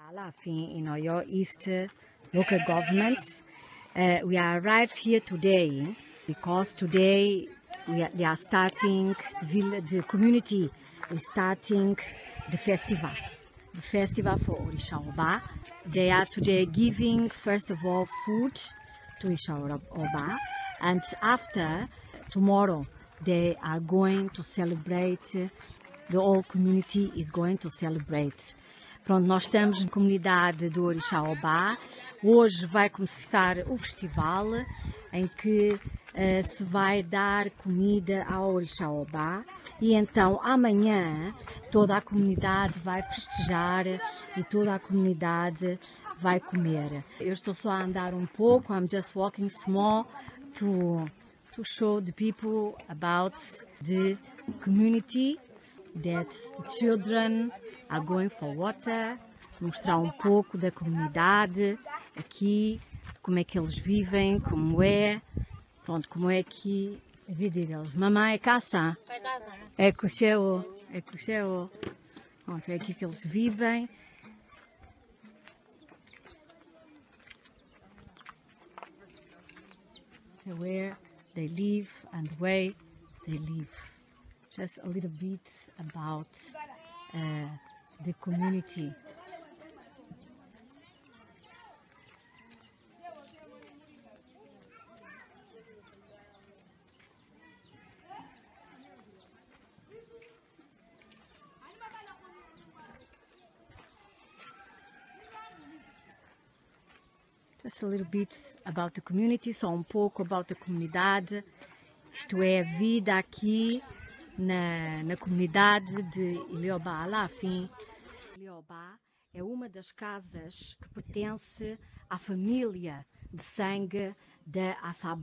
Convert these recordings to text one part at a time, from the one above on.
Aláàfin in Òyó East local government. We arrived here today because today they are starting, the community is starting the festival for Orisa Oba. They are today giving, first of all, food to Àsà Oba, and after, tomorrow, they are going to celebrate, the whole community is going to celebrate. Pronto, nós estamos na comunidade do Orisa Oba. Hoje vai começar o festival em que se vai dar comida ao Orisa Oba, e então amanhã toda a comunidade vai festejar e toda a comunidade vai comer. Eu estou só a andar um pouco, I'm just walking small to show the people about the community, that the children are going for water, mostrar um pouco da comunidade aqui, como é que eles vivem, como é, pronto, como é que a vida deles. Mamãe é caça? É cuxeu, pronto, é aqui que eles vivem. Where they live and where they live. Just a little bit about the community. Just a little bit about the community, só um pouco about a comunidade. Isto é a vida aqui na comunidade de Orisa Aláàfin. Orisa Oba é uma das casas que pertence à família de sangue da Àsà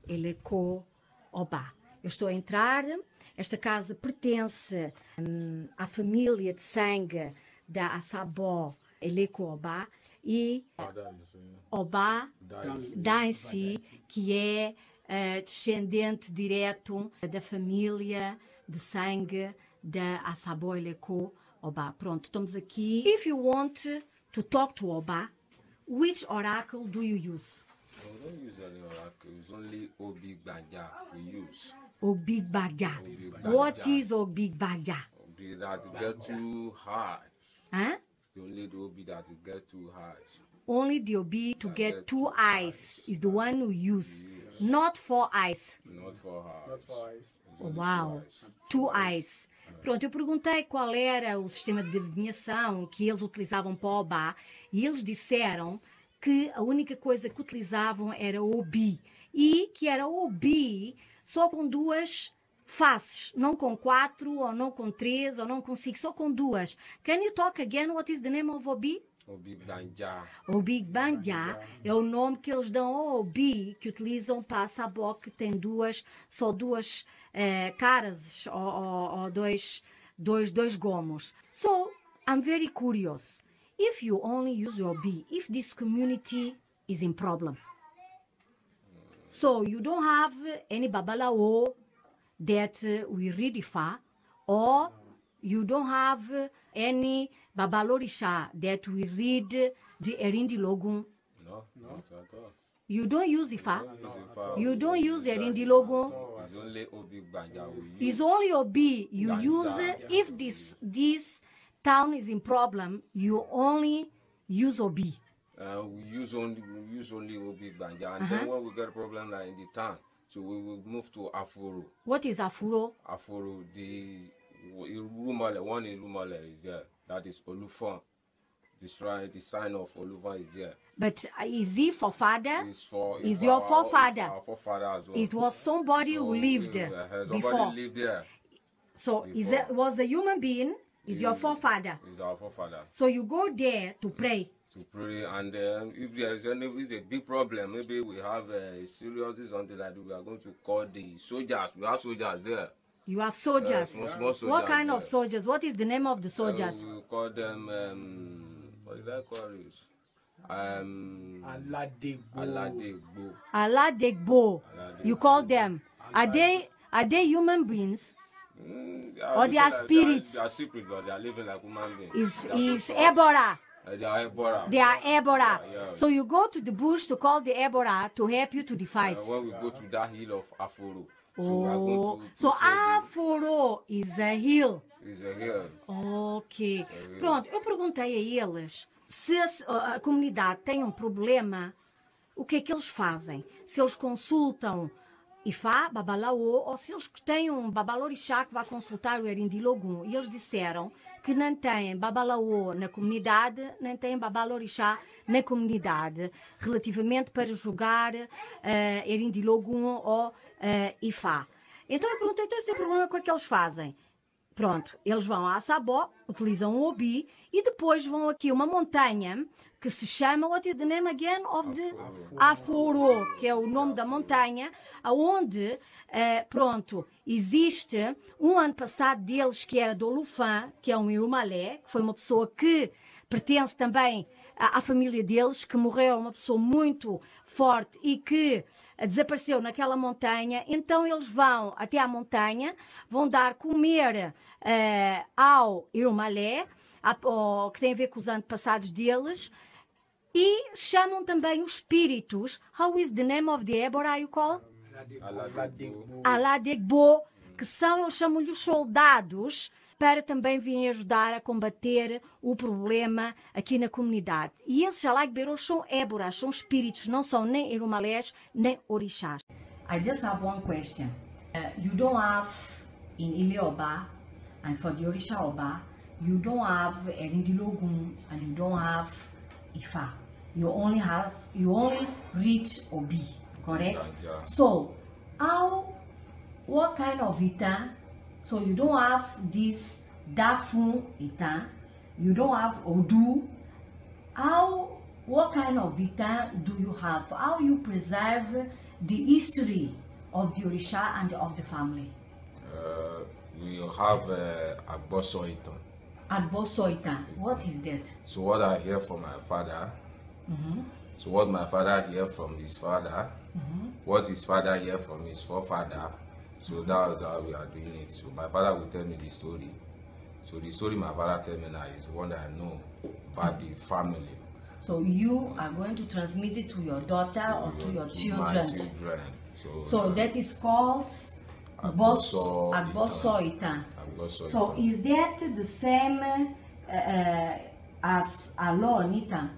Òrìsà. Eu estou a entrar, esta casa pertence à família de sangue da Àsà Òrìsà e Oba Dá-se, que é descendente direto da família de sangue da Àsà Òrìsà Oba. Pronto, estamos aqui. If you want to talk to Oba, which oracle do you use? We don't use any oracle, it's only Obigbagya we use. Obigbagya. What is Obigbagya? Obi that you get too high. Huh? You only the Obi that you get too high. Only the Obi to get two eyes is the one who use, not four eyes. Not for eyes. Uau, two eyes. Pronto, eu perguntei qual era o sistema de adivinhação que eles utilizavam para o Oba, e eles disseram que a única coisa que utilizavam era o Obi, e que era o Obi só com duas faces, não com quatro, ou não com três, ou não com cinco, só com duas. Can you talk again? What is the name of Obi? Obigbagya. Obigbagya é o nome que eles dão ao Obi, que utilizam para a Àsà, que tem só duas caras, ou dois gomos. So, I'm very curious. If you only use your Obi, if this community is in problem, so you don't have any babalawo that we read Ifa, or you don't have any babalorisha that we read the Erindi Logun. No, not at all. You don't use Ifa. Ifa. You don't use Erindi Logun. It's only Obigbagya we use. It's only Obi you use. If this town is in problem, you only use Obi. We use only Obigbagya, and then when we get a problem like in the town, so we will move to Afuro. What is Afuro? Afuro, the Irumale, one Irumale is there. That is Olufon. The sign of Olufon is there. But is he for father? Is your forefather? Our forefather as well. It was somebody who lived somebody before. lived there. So was a human being? Is your forefather? Is our forefather. So you go there to pray. To pray, and if there is a big problem, maybe we have a serious something like that, we are going to call the soldiers. We have soldiers there. You have soldiers. Small soldiers. What kind of soldiers? What is the name of the soldiers? We call them what did I call it? Aladegbo. You call them. Are they human beings? Or they are spirits? They are spirits, but they are living like human beings. Is Ebora. They are Ebola. They are Ebola. Yeah. So you go to the bush to call the Ebola to help you to the fight. When we go to that hill of Aforo, so we are going to. So Aforo is a hill. Is a hill. Ok. Pronto, eu perguntei a eles se a comunidade tem um problema, o que é que eles fazem? Se eles consultam Ifá, Babalaô, ou se eles têm um Babalorixá que vai consultar o Erindilogun. E eles disseram que não têm Babalaô na comunidade, nem têm Babalorixá na comunidade, relativamente para jogar Erindilogun ou Ifá. Então eu perguntei, então se tem problema, o que é que eles fazem? Pronto, eles vão a Àsà Òba, utilizam um obi e depois vão aqui a uma montanha que se chama, what is the name again of the Aforo, que é o nome da montanha, aonde, pronto, existe um antepassado deles que era do Olufã, que é um Irumalé, que foi uma pessoa que pertence também à família deles, que morreu, uma pessoa muito forte e que desapareceu naquela montanha. Então eles vão até à montanha, vão dar comer ao Irumalé, que tem a ver com os antepassados deles, e chamam também os espíritos. How is the name of the Ébora you call? Aladegbo, que são, eles chamam-lhe os soldados, para também virem ajudar a combater o problema aqui na comunidade. E esses Alagberos são éboras, são espíritos, não são nem Irumalés, nem Orixás. I just have one question. You don't have in Ile Oba, and for the Orisa Oba, you don't have Erindilogun, and you don't have Ifá. You only reach Obi, correct? Yeah. So, what kind of Ita? So you don't have this Dafun Ita, you don't have Odu. What kind of Ita do you have? How you preserve the history of the Orisha and of the family? We have Agbosoitan. Agbosoita, what is that? So what I hear from my father, so what my father hear from his father, what his father hear from his forefather, so that's how we are doing it. So my father will tell me the story. So the story my father tell me now is one that I know about the family. So you are going to transmit it to your daughter or to your children. My children. So that is called Agbosoita. So is that the same as Alonita?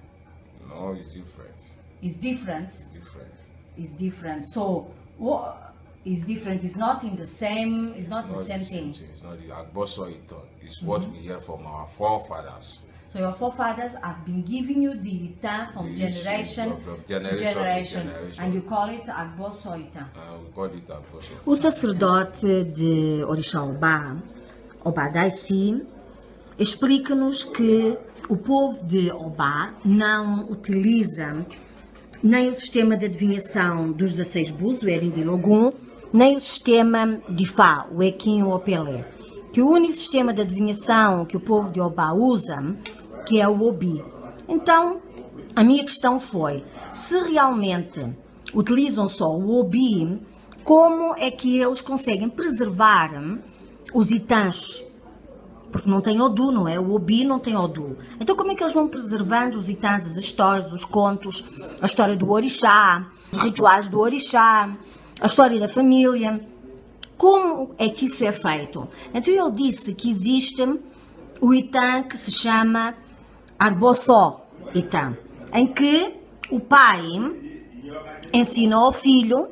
No, it's different. It's different. It's different. It's different. So what is different? It's not in the same. It's not the same thing. It's not the Agbosoita. It's what we hear from our forefathers. So your forefathers have been giving you the Ita from generation to generation, and you call it Agbosoita. We call it Agbosoita. O sacerdote de Orisa Oba, Oba Daisy, explica-nos que o povo de Oba não utiliza nem o sistema de adivinhação dos 16 bus, o Erindilogun, nem o sistema de Ifá, o Equim ou o Pelé. Que o único sistema de adivinhação que o povo de Oba usa, que é o Obi. Então, a minha questão foi, se realmente utilizam só o Obi, como é que eles conseguem preservar os Itãs? Porque não tem Odu, não é? O Obi não tem Odu. Então como é que eles vão preservando os Itãs, as histórias, os contos, a história do Orixá, os rituais do Orixá, a história da família? Como é que isso é feito? Então ele disse que existe o Itã que se chama Agbossó Itã, em que o pai ensina ao filho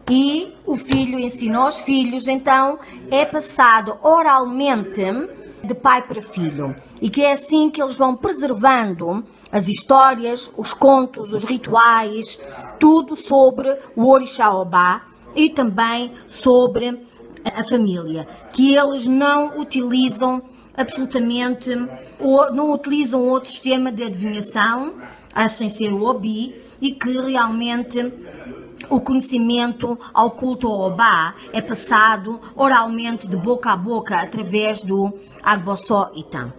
e o filho ensina aos filhos, então é passado oralmente de pai para filho. E que é assim que eles vão preservando as histórias, os contos, os rituais, tudo sobre o Orisa Oba e também sobre a família. Que eles não utilizam absolutamente, não utilizam outro sistema de adivinhação, sem ser o Obi, e que realmente o conhecimento ao culto ao Oba é passado oralmente de boca a boca através do Agbossó Itã.